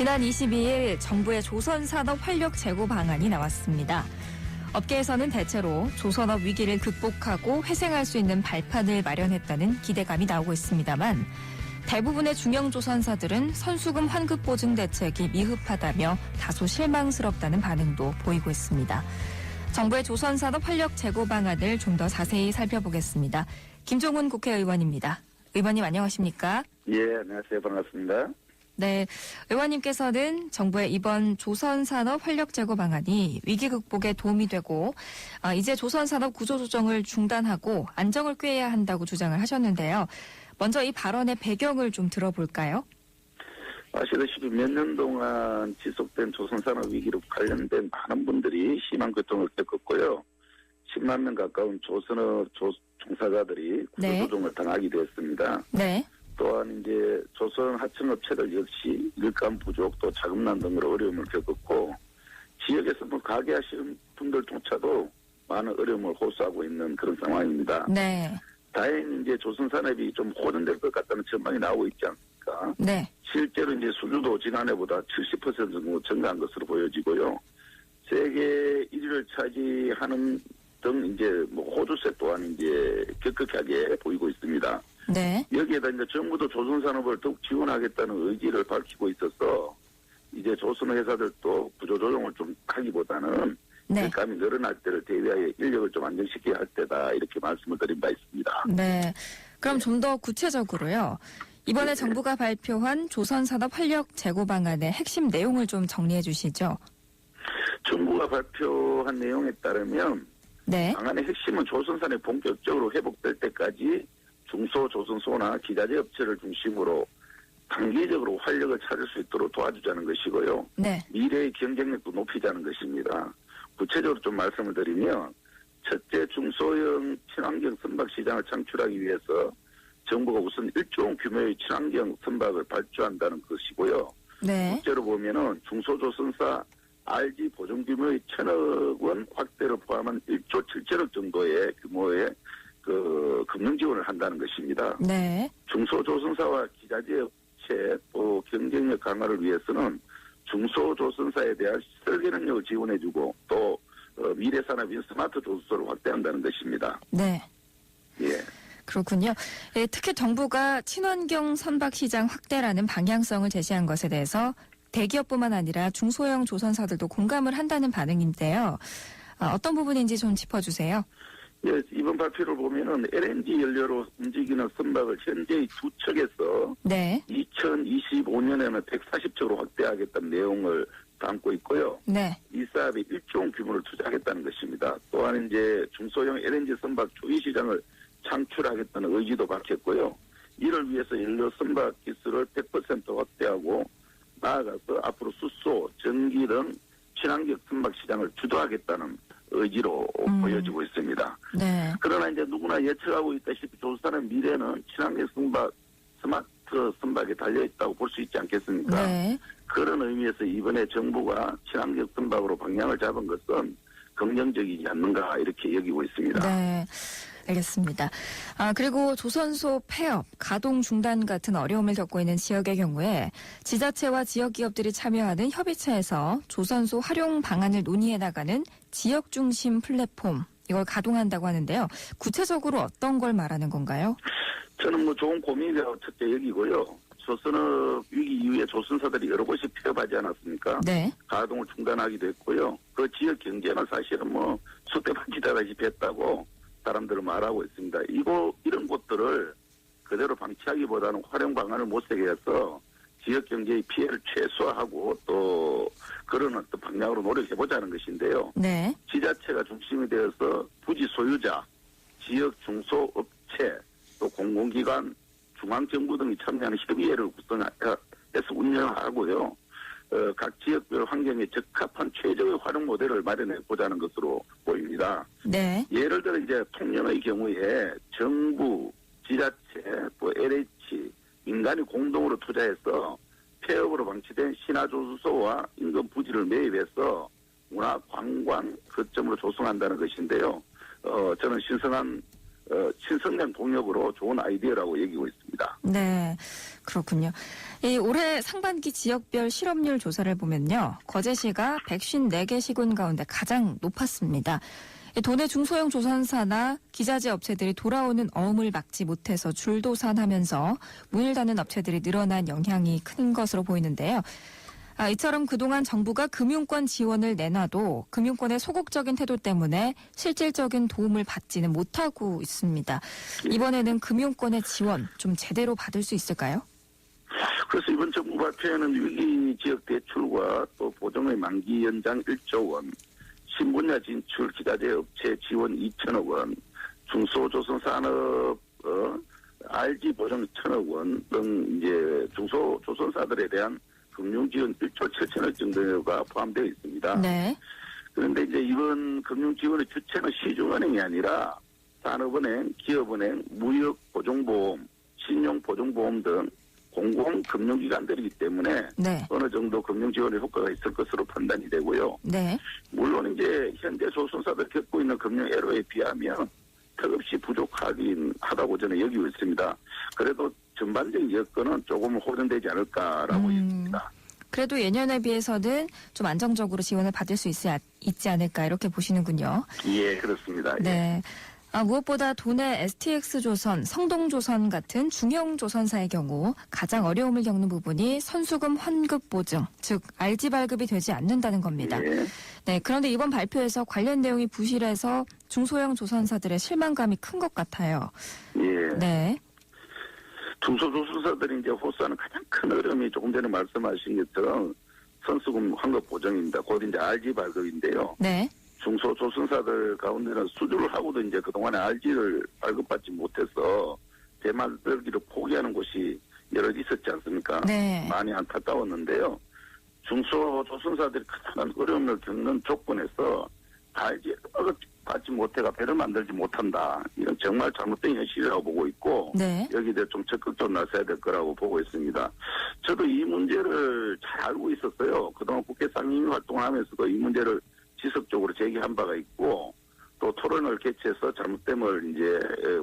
지난 22일 정부의 조선산업 활력 재고 방안이 나왔습니다. 업계에서는 대체로 조선업 위기를 극복하고 회생할 수 있는 발판을 마련했다는 기대감이 나오고 있습니다만 대부분의 중형조선사들은 선수금 환급 보증 대책이 미흡하다며 다소 실망스럽다는 반응도 보이고 있습니다. 정부의 조선산업 활력 재고 방안을 좀 더 자세히 살펴보겠습니다. 김종훈 국회의원입니다. 의원님 안녕하십니까? 예, 안녕하세요. 반갑습니다. 네, 의원님께서는 정부의 이번 조선산업 활력 재고 방안이 위기 극복에 도움이 되고 이제 조선산업 구조조정을 중단하고 안정을 꾀해야 한다고 주장을 하셨는데요. 먼저 이 발언의 배경을 좀 들어볼까요? 아시다시피 몇 년 동안 지속된 조선산업 위기로 관련된 많은 분들이 심한 고통을 겪었고요. 10만 명 가까운 조선업 종사자들이 구조조정을 당하기도 했습니다. 네. 또한 이제 조선 하청업체들 역시 일감 부족 또 자금난 등으로 어려움을 겪었고 지역에서 가게하시는 분들조차도 많은 어려움을 호소하고 있는 그런 상황입니다. 네. 다행히 이제 조선산업이 좀 호전될 것 같다는 전망이 나오고 있지 않습니까? 네. 실제로 이제 수주도 지난해보다 70% 정도 증가한 것으로 보여지고요. 세계 1위를 차지하는 등 이제 호주세 또한 이제 격격하게 보이고 있습니다. 네. 여기에다 이제 정부도 조선산업을 더욱 지원하겠다는 의지를 밝히고 있어서 이제 조선 회사들도 구조조정을 좀 하기보다는 네. 일감이 늘어날 때를 대비하여 인력을 좀 안정시켜야 할 때다 이렇게 말씀을 드린 바 있습니다. 네. 그럼 좀 더 구체적으로요. 이번에 정부가 발표한 조선산업 활력 재고 방안의 핵심 내용을 좀 정리해 주시죠. 정부가 발표한 내용에 따르면 네. 방안의 핵심은 조선산업이 본격적으로 회복될 때까지 중소조선소나 기자재 업체를 중심으로 단기적으로 활력을 찾을 수 있도록 도와주자는 것이고요. 네. 미래의 경쟁력도 높이자는 것입니다. 구체적으로 좀 말씀을 드리면 첫째 중소형 친환경 선박 시장을 창출하기 위해서 정부가 우선 1조 규모의 친환경 선박을 발주한다는 것이고요. 네. 둘째로 보면은 중소조선사 RG 보존 규모의 1,000억 원 확대를 포함한 1조 7천억 정도의 규모의 그 금융 지원을 한다는 것입니다. 네. 중소조선사와 기자재 업체 또 경쟁력 강화를 위해서는 중소조선사에 대한 설계 능력을 지원해주고 또 미래산업인 스마트 조선소를 확대한다는 것입니다. 네. 예. 그렇군요. 예, 특히 정부가 친환경 선박 시장 확대라는 방향성을 제시한 것에 대해서 대기업뿐만 아니라 중소형 조선사들도 공감을 한다는 반응인데요. 어떤 부분인지 좀 짚어주세요. 예, 이번 발표를 보면은 LNG 연료로 움직이는 선박을 현재의 2척에서 네. 2025년에는 140척으로 확대하겠다는 내용을 담고 있고요. 네. 이 사업에 1조 원 규모를 투자하겠다는 것입니다. 또한 이제 중소형 LNG 선박 조기 시장을 창출하겠다는 의지도 밝혔고요. 이를 위해서 연료 선박 기술을 100% 확대하고 나아가서 앞으로 수소, 전기 등 친환경 선박 시장을 주도하겠다는 의지로 보여지고 있습니다. 네. 그러나 이제 누구나 예측하고 있다시피 조선의 미래는 친환경 선박, 스마트 선박에 달려있다고 볼 수 있지 않겠습니까? 네. 그런 의미에서 이번에 정부가 친환경 선박으로 방향을 잡은 것은 긍정적이지 않는가 이렇게 여기고 있습니다. 네. 알겠습니다. 그리고 조선소 폐업, 가동 중단 같은 어려움을 겪고 있는 지역의 경우에 지자체와 지역 기업들이 참여하는 협의체에서 조선소 활용 방안을 논의해 나가는 지역 중심 플랫폼, 이걸 가동한다고 하는데요. 구체적으로 어떤 걸 말하는 건가요? 저는 좋은 고민이라고 첫째 여기고요. 조선업 위기 이후에 조선사들이 여러 곳이 폐업하지 않았습니까? 네. 가동을 중단하기도 했고요. 그 지역 경제는 사실은 숫대밭이다시피 했다고 사람들은 말하고 있습니다. 이런 곳들을 그대로 방치하기보다는 활용 방안을 모색해 해서 지역 경제의 피해를 최소화하고 또 그런 어떤 방향으로 노력해보자는 것인데요. 네. 지자체가 중심이 되어서 부지 소유자, 지역 중소업체, 또 공공기관, 중앙정부 등이 참여하는 협의회를 구성해서 운영하고요. 각 지역별 환경에 적합한 최적의 활용 모델을 마련해 보자는 것으로 보입니다. 네. 예를 들어 이제 통영의 경우에 정부, 지자체, 또 LH, 민간이 공동으로 투자해서 폐업으로 방치된 신화조수소와 인근 부지를 매입해서 문화 관광 거점으로 조성한다는 것인데요. 저는 신성한 동력으로 좋은 아이디어라고 여기고 있습니다. 있습니다. 네, 그렇군요. 이 올해 상반기 지역별 실업률 조사를 보면요. 거제시가 154개 시군 가운데 가장 높았습니다. 도내 중소형 조선사나 기자재 업체들이 돌아오는 어음을 막지 못해서 줄도산하면서 문을 닫는 업체들이 늘어난 영향이 큰 것으로 보이는데요. 이처럼 그동안 정부가 금융권 지원을 내놔도 금융권의 소극적인 태도 때문에 실질적인 도움을 받지는 못하고 있습니다. 이번에는 금융권의 지원 좀 제대로 받을 수 있을까요? 그래서 이번 정부 발표에는 위기 지역 대출과 또 보정의 만기 연장 1조 원, 신분야 진출 기자재 업체 지원 2천억 원, 중소조선산업 RG 보정 1천억 원 등 이제 중소조선사들에 대한 금융지원 1조 7천억 정도가 포함되어 있습니다. 네. 그런데 이제 이번 금융지원의 주체는 시중은행이 아니라 산업은행, 기업은행, 무역보증보험, 신용보증보험 등 공공금융기관들이기 때문에 네. 어느 정도 금융지원의 효과가 있을 것으로 판단이 되고요. 네. 물론 이제 현재 조선사들 겪고 있는 금융 애로에 비하면 턱없이 부족하긴 하다고 저는 여기고 있습니다. 그래도 전반적인 여건은 조금 호전되지 않을까라고 있습니다. 그래도 예년에 비해서는 좀 안정적으로 지원을 받을 수 있지 않을까 이렇게 보시는군요. 예, 그렇습니다. 네. 무엇보다 도내 STX조선, 성동조선 같은 중형 조선사의 경우 가장 어려움을 겪는 부분이 선수금 환급 보증, 즉 RG 발급이 되지 않는다는 겁니다. 예. 네, 그런데 이번 발표에서 관련 내용이 부실해서 중소형 조선사들의 실망감이 큰 것 같아요. 예. 네. 중소조선사들이 이제 호소하는 가장 큰 어려움이 조금 전에 말씀하신 것처럼 선수금 환급 보정입니다. 곧 이제 RG 발급인데요. 네. 중소조선사들 가운데는 수주를 하고도 이제 그동안에 RG를 발급받지 못해서 대만들기를 포기하는 곳이 여러 있었지 않습니까? 네. 많이 안타까웠는데요. 중소조선사들이 큰 어려움을 겪는 조건에서 RG를 받지 못해가 배를 만들지 못한다. 이건 정말 잘못된 현실이라고 보고 있고 네. 여기에 대해 좀 적극적으로 나서야 될 거라고 보고 있습니다. 저도 이 문제를 잘 알고 있었어요. 그동안 국회 상임위 활동을 하면서도 이 문제를 지속적으로 제기한 바가 있고 또 토론을 개최해서 잘못됨을 이제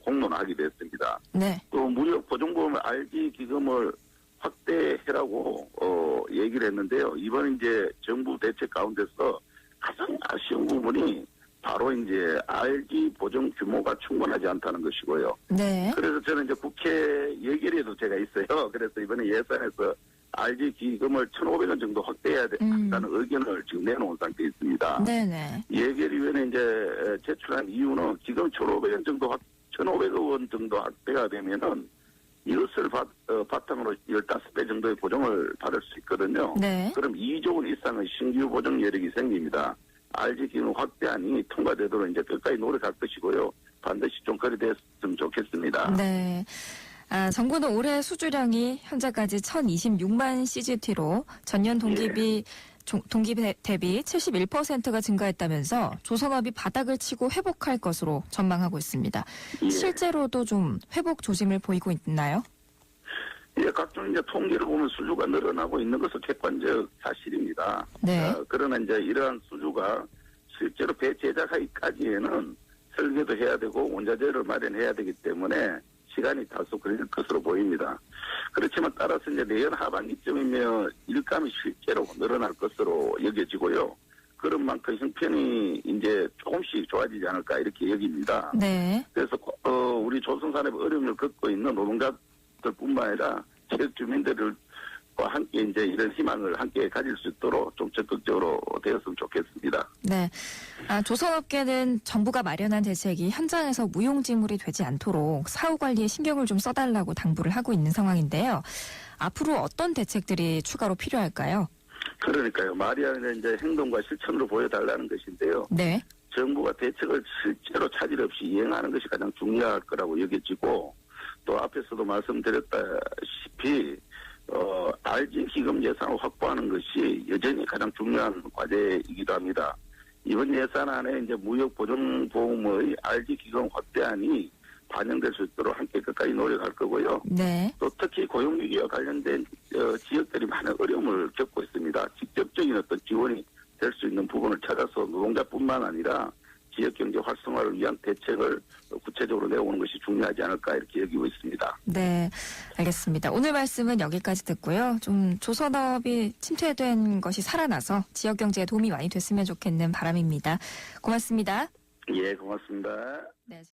공론하기도 했습니다. 네. 또 무역보증보험 RG 기금을 확대해라고 얘기를 했는데요. 이번 이제 정부 대책 가운데서 가장 아쉬운 부분이 바로 이제 RG 보증 규모가 충분하지 않다는 것이고요. 네. 그래서 저는 이제 국회 예결에도 제가 있어요. 그래서 이번에 예산에서 RG 기금을 1,500원 정도 확대해야 된다는 의견을 지금 내놓은 상태에 있습니다. 네네. 예결위원회 이제 제출한 이유는 기금 1,500원 정도 확대가 되면은 이것을 바탕으로 15배 정도의 보정을 받을 수 있거든요. 네. 그럼 2조 원 이상의 신규 보정 여력이 생깁니다. RG 기금 확대안이 통과되도록 이제 끝까지 노력할 것이고요. 반드시 좀 거리됐으면 좋겠습니다. 네. 정부는 올해 수주량이 현재까지 1,026만 CGT로 전년 동기 대비 71%가 증가했다면서 조선업이 바닥을 치고 회복할 것으로 전망하고 있습니다. 예. 실제로도 좀 회복 조짐을 보이고 있나요? 예, 각종 이제 통계를 보면 수주가 늘어나고 있는 것은 객관적 사실입니다. 네. 그러나 이제 이러한 수주가 실제로 배 제작하기까지에는 설계도 해야 되고 원자재를 마련해야 되기 때문에 시간이 다소 걸릴 것으로 보입니다. 그렇지만 따라서 이제 내년 하반기쯤이면 일감이 실제로 늘어날 것으로 여겨지고요. 그런 만큼 형편이 이제 조금씩 좋아지지 않을까 이렇게 여깁니다. 네. 그래서 우리 조선산업의 어려움을 겪고 있는 노동자들뿐만 아니라 지역 주민들과 함께 이제 이런 희망을 함께 가질 수 있도록 좀 적극적으로 되었으면 좋겠습니다. 네. 조선업계는 정부가 마련한 대책이 현장에서 무용지물이 되지 않도록 사후 관리에 신경을 좀 써달라고 당부를 하고 있는 상황인데요. 앞으로 어떤 대책들이 추가로 필요할까요? 그러니까요. 말이 아니라 이제 행동과 실천으로 보여달라는 것인데요. 네. 정부가 대책을 실제로 차질 없이 이행하는 것이 가장 중요할 거라고 여겨지고 또 앞에서도 말씀드렸다시피 RG 기금 예산을 확보하는 것이 여전히 가장 중요한 과제이기도 합니다. 이번 예산안에 이제 무역보증보험의 RG 기금 확대안이 반영될 수 있도록 함께 끝까지 노력할 거고요. 네. 또 특히 고용위기와 관련된 지역들이 많은 어려움을 겪고 있습니다. 직접적인 어떤 지원이 될 수 있는 부분을 찾아서 노동자뿐만 아니라 지역 경제 활성화를 위한 대책을 구체적으로 내오는 것이 중요하지 않을까 이렇게 여기고 있습니다. 네, 알겠습니다. 오늘 말씀은 여기까지 듣고요. 좀 조선업이 침체된 것이 살아나서 지역 경제에 도움이 많이 됐으면 좋겠는 바람입니다. 고맙습니다. 예, 고맙습니다. 네.